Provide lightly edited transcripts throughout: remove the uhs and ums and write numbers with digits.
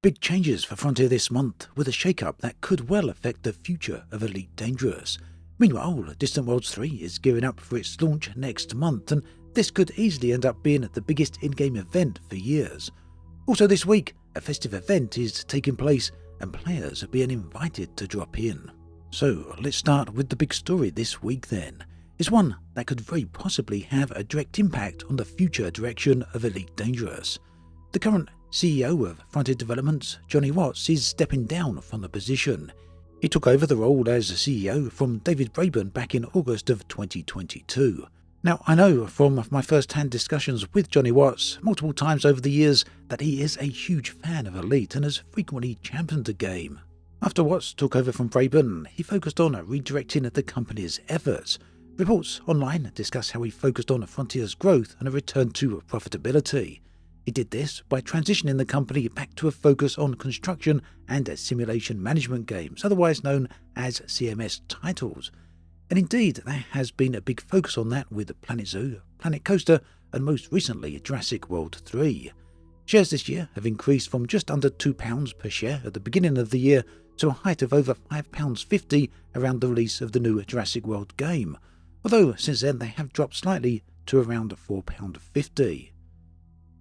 Big changes for Frontier this month, with a shake-up that could well affect the future of Elite Dangerous. Meanwhile, Distant Worlds 3 is gearing up for its launch next month, and this could easily end up being the biggest in-game event for years. Also this week, a festive event is taking place, and players are being invited to drop in. So let's start with the big story this week then. It's one that could very possibly have a direct impact on the future direction of Elite Dangerous. The current CEO of Frontier Developments, Johnny Watts, is stepping down from the position. He took over the role as CEO from David Braben back in August of 2022. Now, I know from my first-hand discussions with Johnny Watts multiple times over the years that he is a huge fan of Elite and has frequently championed the game. After Watts took over from Braben, he focused on redirecting the company's efforts. Reports online discuss how he focused on Frontier's growth and a return to profitability. He did this by transitioning the company back to a focus on construction and simulation management games, otherwise known as CMS titles. And indeed, there has been a big focus on that with Planet Zoo, Planet Coaster, and most recently Jurassic World 3. Shares this year have increased from just under £2 per share at the beginning of the year to a height of over £5.50 around the release of the new Jurassic World game, although since then they have dropped slightly to around £4.50.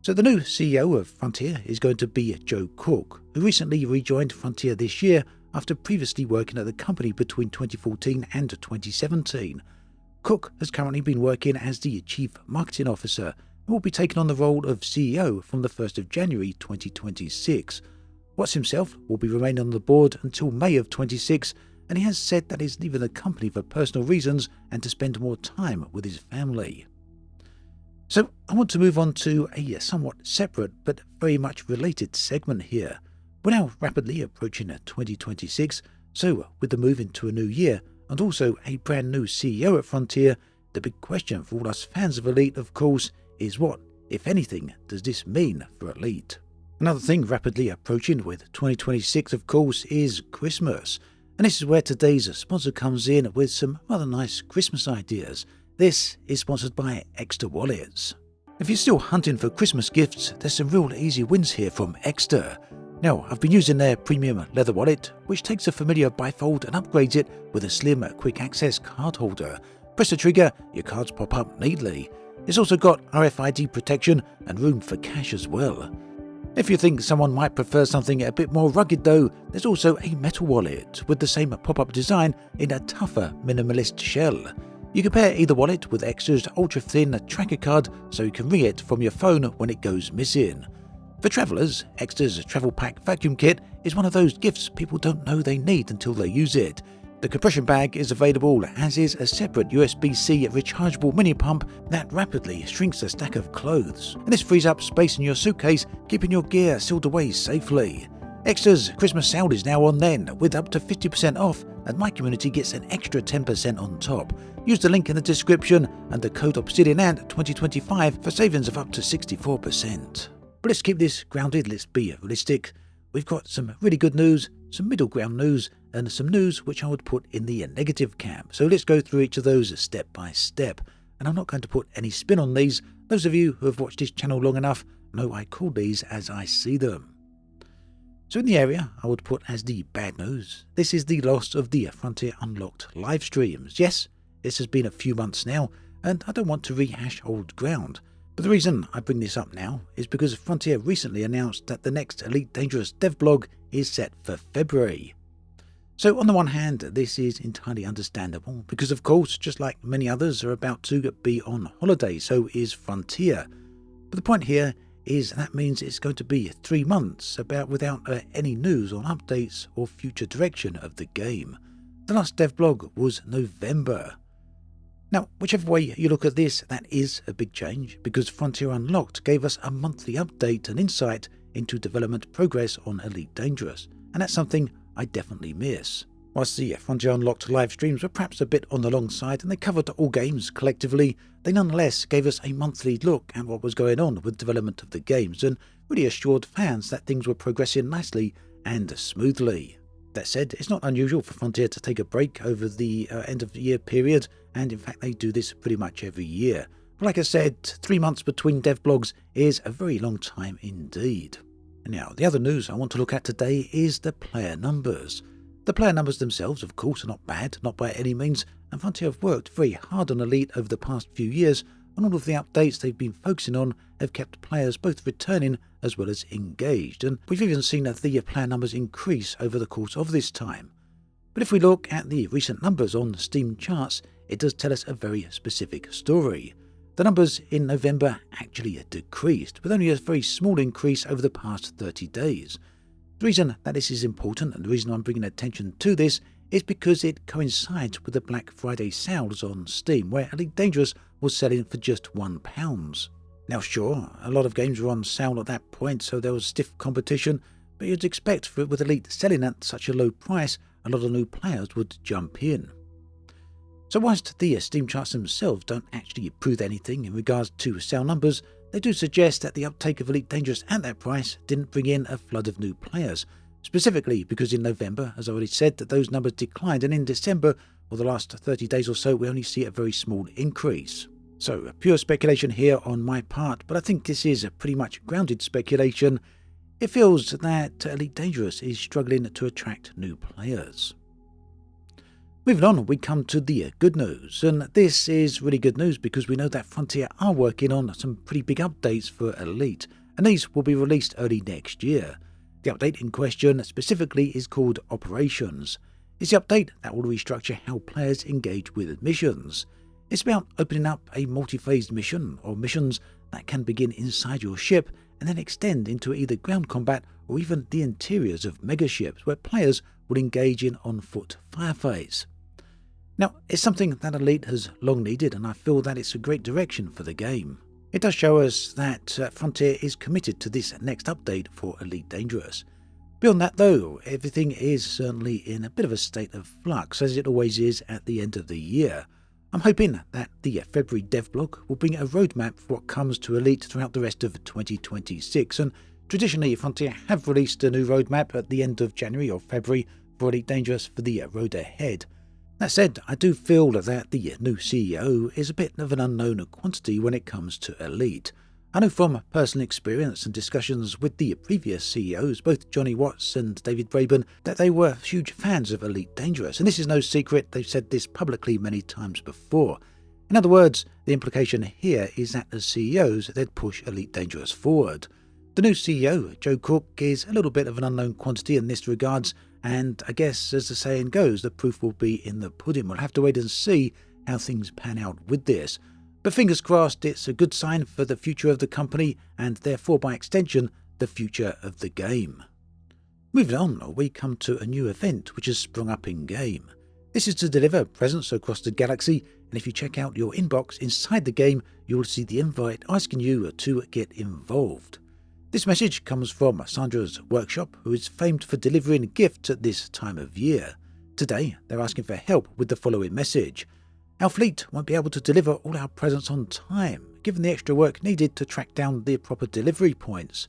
So the new CEO of Frontier is going to be Joe Cook, who recently rejoined Frontier this year after previously working at the company between 2014 and 2017. Cook has currently been working as the Chief Marketing Officer and will be taking on the role of CEO from the 1st of January 2026. Watts himself will be remaining on the board until May of 26, and he has said that he's leaving the company for personal reasons and to spend more time with his family. So I want to move on to a somewhat separate but very much related segment here. We're now rapidly approaching 2026, so with the move into a new year and also a brand new CEO at Frontier, the big question for all us fans of Elite, of course, is what, if anything, does this mean for Elite? Another thing rapidly approaching with 2026, of course, is Christmas. And this is where today's sponsor comes in with some rather nice Christmas ideas. This is sponsored by Extra Wallets. If you're still hunting for Christmas gifts, there's some real easy wins here from Extra. Now, I've been using their premium leather wallet, which takes a familiar bifold and upgrades it with a slim, quick access card holder. Press the trigger, your cards pop up neatly. It's also got RFID protection and room for cash as well. If you think someone might prefer something a bit more rugged though, there's also a metal wallet with the same pop-up design in a tougher minimalist shell. You can pair either wallet with Extra's ultra-thin tracker card so you can ring it from your phone when it goes missing. For travellers, Extra's Travel Pack Vacuum Kit is one of those gifts people don't know they need until they use it. The compression bag is available, as is a separate USB-C rechargeable mini pump that rapidly shrinks a stack of clothes, and this frees up space in your suitcase, keeping your gear sealed away safely. Extra's Christmas sale is now on then, with up to 50% off, and my community gets an extra 10% on top. Use the link in the description and the code OBSIDIANANT2025 for savings of up to 64%. But let's keep this grounded, let's be realistic. We've got some really good news, some middle ground news, and some news which I would put in the negative camp. So let's go through each of those step by step. And I'm not going to put any spin on these. Those of you who have watched this channel long enough know I call these as I see them. So in the area I would put as the bad news, this is the loss of the Frontier Unlocked live streams. Yes, this has been a few months now, and I don't want to rehash old ground. But the reason I bring this up now is because Frontier recently announced that the next Elite Dangerous devlog is set for February. So on the one hand, this is entirely understandable because of course, just like many others are about to be on holiday, so is Frontier. But the point here is that means it's going to be 3 months without any news on updates or future direction of the game. The last devlog was November. Now, whichever way you look at this, that is a big change because Frontier Unlocked gave us a monthly update and insight into development progress on Elite Dangerous, and that's something I definitely miss. Whilst the Frontier Unlocked live streams were perhaps a bit on the long side and they covered all games collectively, they nonetheless gave us a monthly look at what was going on with development of the games and really assured fans that things were progressing nicely and smoothly. That said, it's not unusual for Frontier to take a break over the end of the year period, and in fact they do this pretty much every year. But like I said, 3 months between devlogs is a very long time indeed. Now, the other news I want to look at today is the player numbers. The player numbers themselves, of course, are not bad, not by any means, and Frontier have worked very hard on Elite over the past few years, and all of the updates they've been focusing on have kept players both returning as well as engaged, and we've even seen the player numbers increase over the course of this time. But if we look at the recent numbers on Steam charts, it does tell us a very specific story. The numbers in November actually decreased, with only a very small increase over the past 30 days. The reason that this is important, and the reason I'm bringing attention to this, is because it coincides with the Black Friday sales on Steam, where Elite Dangerous was selling for just £1. Now sure, a lot of games were on sale at that point, so there was stiff competition, but you'd expect with Elite selling at such a low price, a lot of new players would jump in. So whilst the Steam charts themselves don't actually prove anything in regards to sale numbers, they do suggest that the uptake of Elite Dangerous at that price didn't bring in a flood of new players, specifically because in November, as I already said, that those numbers declined, and in December, or the last 30 days or so, we only see a very small increase. So pure speculation here on my part, but I think this is a pretty much grounded speculation. It feels that Elite Dangerous is struggling to attract new players. Moving on, we come to the good news, and this is really good news because we know that Frontier are working on some pretty big updates for Elite, and these will be released early next year. The update in question specifically is called Operations. It's the update that will restructure how players engage with missions. It's about opening up a multi-phased mission, or missions that can begin inside your ship and then extend into either ground combat or even the interiors of megaships, where players will engage in on-foot firefights. Now, it's something that Elite has long needed, and I feel that it's a great direction for the game. It does show us that Frontier is committed to this next update for Elite Dangerous. Beyond that though, everything is certainly in a bit of a state of flux, as it always is at the end of the year. I'm hoping that the February devlog will bring a roadmap for what comes to Elite throughout the rest of 2026, and traditionally Frontier have released a new roadmap at the end of January or February for Elite Dangerous for the road ahead. That said, I do feel that the new CEO is a bit of an unknown quantity when it comes to Elite. I know from personal experience and discussions with the previous CEOs, both Johnny Watts and David Braben, that they were huge fans of Elite Dangerous, and this is no secret, they've said this publicly many times before. In other words, the implication here is that as CEOs, they'd push Elite Dangerous forward. The new CEO, Joe Cook, is a little bit of an unknown quantity in this regards, and I guess, as the saying goes, the proof will be in the pudding. We'll have to wait and see how things pan out with this. But fingers crossed, it's a good sign for the future of the company, and therefore, by extension, the future of the game. Moving on, we come to a new event which has sprung up in-game. This is to deliver presents across the galaxy, and if you check out your inbox inside the game, you will see the invite asking you to get involved. This message comes from Sandra's workshop, who is famed for delivering gifts at this time of year. Today, they're asking for help with the following message. Our fleet won't be able to deliver all our presents on time, given the extra work needed to track down the proper delivery points.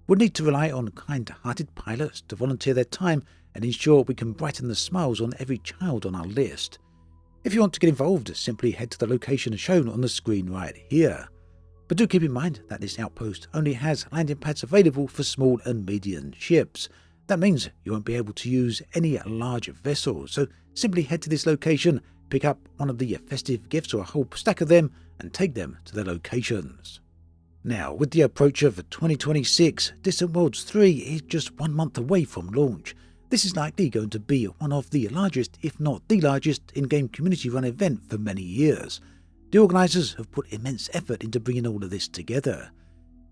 We'll need to rely on kind-hearted pilots to volunteer their time and ensure we can brighten the smiles on every child on our list. If you want to get involved, simply head to the location shown on the screen right here. But do keep in mind that this outpost only has landing pads available for small and medium ships. That means you won't be able to use any large vessels, so simply head to this location, pick up one of the festive gifts or a whole stack of them, and take them to their locations. Now, with the approach of 2026, Distant Worlds 3 is just 1 month away from launch. This is likely going to be one of the largest, if not the largest, in-game community-run event for many years. The organisers have put immense effort into bringing all of this together.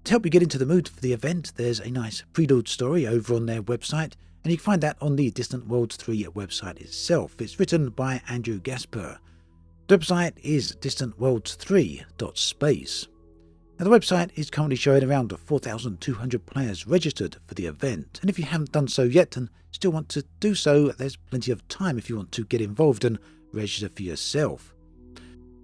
To help you get into the mood for the event, there's a nice prelude story over on their website, and you can find that on the Distant Worlds 3 website itself. It's written by Andrew Gasper. The website is distantworlds3.space. Now, the website is currently showing around 4,200 players registered for the event, and if you haven't done so yet and still want to do so, there's plenty of time if you want to get involved and register for yourself.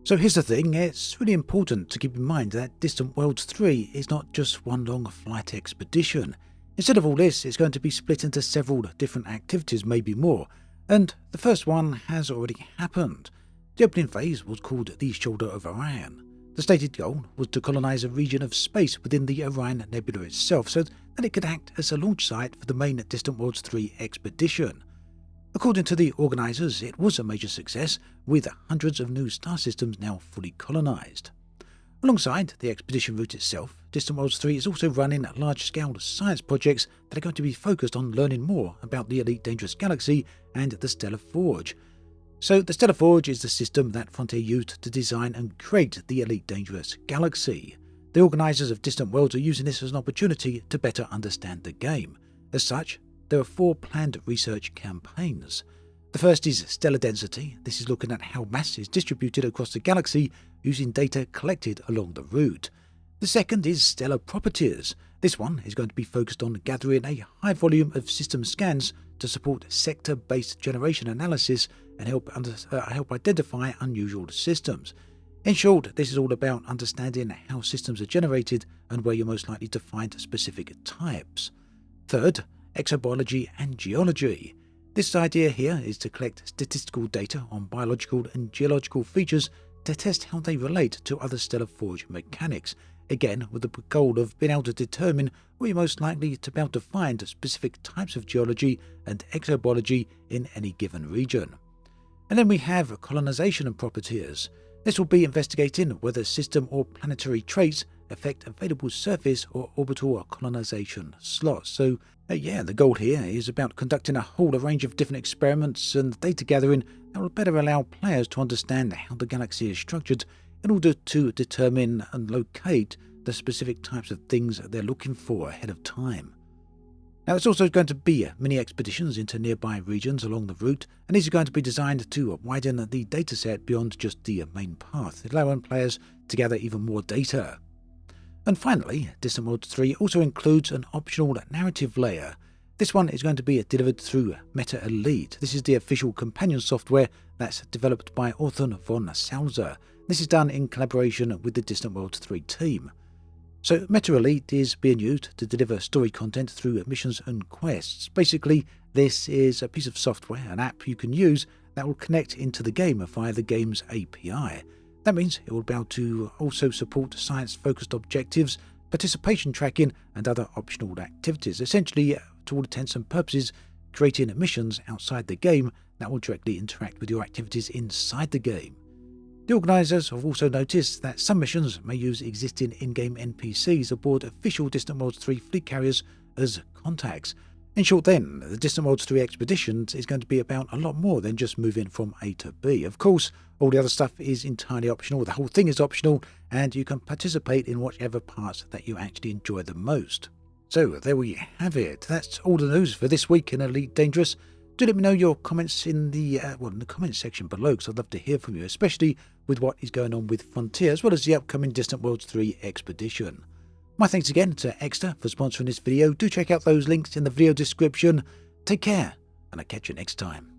So here's the thing, it's really important to keep in mind that Distant Worlds 3 is not just one long flight expedition. Instead of all this, it's going to be split into several different activities, maybe more, and the first one has already happened. The opening phase was called the Shoulder of Orion. The stated goal was to colonize a region of space within the Orion Nebula itself, so that it could act as a launch site for the main Distant Worlds 3 expedition. According to the organisers, it was a major success, with hundreds of new star systems now fully colonised. Alongside the expedition route itself, Distant Worlds 3 is also running large-scale science projects that are going to be focused on learning more about the Elite Dangerous Galaxy and the Stellar Forge. So the Stellar Forge is the system that Frontier used to design and create the Elite Dangerous Galaxy. The organisers of Distant Worlds are using this as an opportunity to better understand the game. As such, there are 4 planned research campaigns. The first is Stellar Density. This is looking at how mass is distributed across the galaxy using data collected along the route. The second is Stellar Properties. This one is going to be focused on gathering a high volume of system scans to support sector-based generation analysis and help identify unusual systems. In short, this is all about understanding how systems are generated and where you're most likely to find specific types. Third, Exobiology and Geology. This idea here is to collect statistical data on biological and geological features to test how they relate to other Stellar Forge mechanics, again with the goal of being able to determine where you're most likely to be able to find specific types of geology and exobiology in any given region. And then we have Colonization and Properties. This will be investigating whether system or planetary traits affect available surface or orbital colonization slots. So the goal here is about conducting a whole range of different experiments and data gathering that will better allow players to understand how the galaxy is structured in order to determine and locate the specific types of things they're looking for ahead of time. Now, there's also going to be mini expeditions into nearby regions along the route, and these are going to be designed to widen the dataset beyond just the main path, allowing players to gather even more data. And finally, Distant Worlds 3 also includes an optional narrative layer. This one is going to be delivered through Meta Elite. This is the official companion software that's developed by Orson von Salza. This is done in collaboration with the Distant Worlds 3 team. So Meta Elite is being used to deliver story content through missions and quests. Basically, this is a piece of software, an app you can use that will connect into the game via the game's API. That means it will be able to also support science-focused objectives, participation tracking, and other optional activities. Essentially, to all intents and purposes, creating missions outside the game that will directly interact with your activities inside the game. The organisers have also noticed that some missions may use existing in-game NPCs aboard official Distant Worlds 3 fleet carriers as contacts. In short then, the Distant Worlds 3 Expeditions is going to be about a lot more than just moving from A to B. Of course, all the other stuff is entirely optional, the whole thing is optional, and you can participate in whichever parts that you actually enjoy the most. So there we have it. That's all the news for this week in Elite Dangerous. Do let me know your comments in the comments section below, because I'd love to hear from you, especially with what is going on with Frontier, as well as the upcoming Distant Worlds 3 Expedition. My thanks again to Exeter for sponsoring this video. Do check out those links in the video description. Take care, and I'll catch you next time.